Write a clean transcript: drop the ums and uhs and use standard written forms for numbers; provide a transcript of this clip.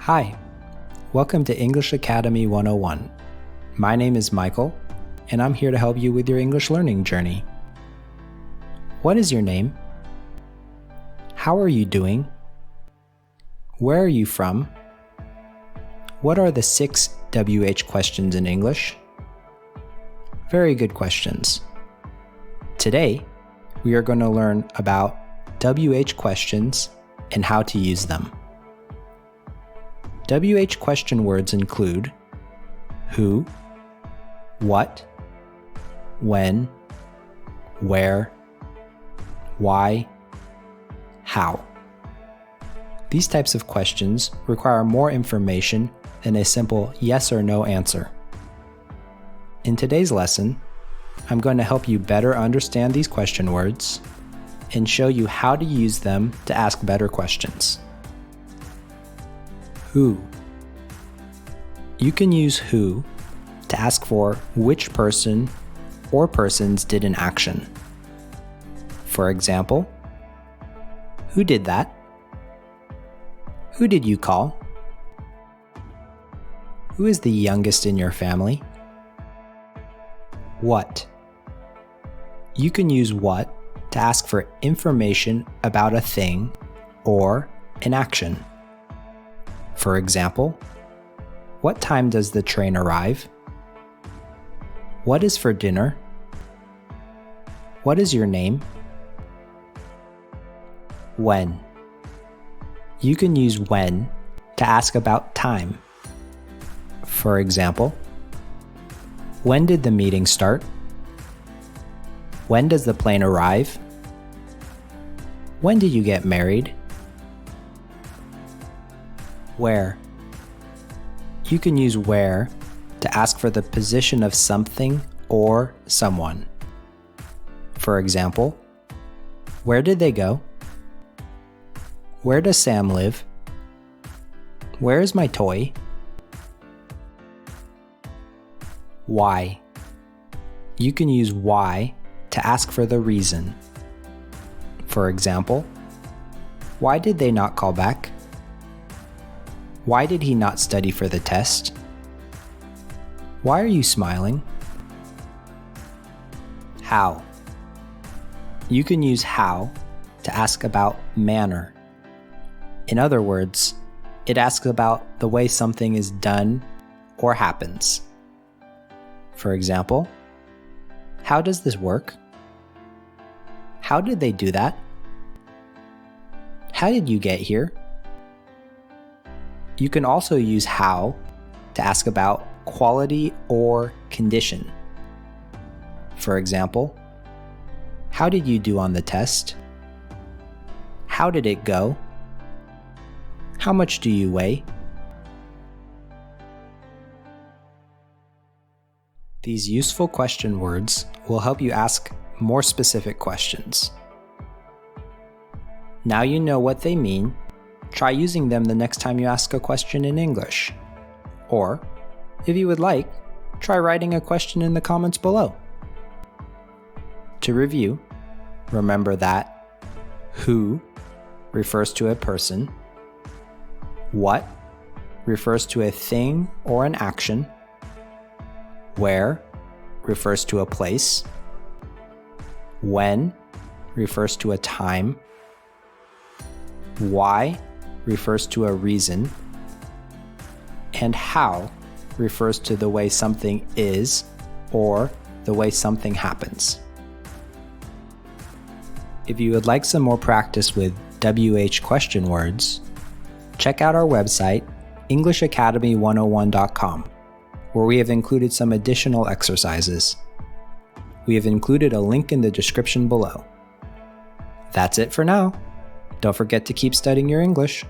Hi, welcome to English Academy 101. My name is Michael, and I'm here to help you with your English learning journey. What is your name? How are you doing? Where are you from? What are the 6 WH questions in English? Very good questions. Today, we are going to learn about WH questions and how to use them. WH question words include who, what, when, where, why, how. These types of questions require more information than a simple yes or no answer. In today's lesson, I'm going to help you better understand these question words and show you how to use them to ask better questions. Who. You can use who to ask for which person or persons did an action. For example, who did that? Who did you call? Who is the youngest in your family? What. You can use what to ask for information about a thing or an action. For example, what time does the train arrive? What is for dinner? What is your name? When. You can use when to ask about time. For example, when did the meeting start? When does the plane arrive? When did you get married? Where. You can use where to ask for the position of something or someone. For example, where did they go? Where does Sam live? Where is my toy? Why. You can use why to ask for the reason. For example, why did they not call back? Why did he not study for the test? Why are you smiling? How. You can use how to ask about manner. In other words, it asks about the way something is done or happens. For example, how does this work? How did they do that? How did you get here? You can also use how to ask about quality or condition. For example, how did you do on the test? How did it go? How much do you weigh? These useful question words will help you ask more specific questions. Now you know what they mean. Try using them the next time you ask a question in English. Or, if you would like, try writing a question in the comments below. To review, remember that who refers to a person, what refers to a thing or an action, where refers to a place, when refers to a time, why refers to a reason, and how refers to the way something is or the way something happens. If you would like some more practice with WH question words, check out our website, EnglishAcademy101.com, where we have included some additional exercises. We have included a link in the description below. That's it for now. Don't forget to keep studying your English.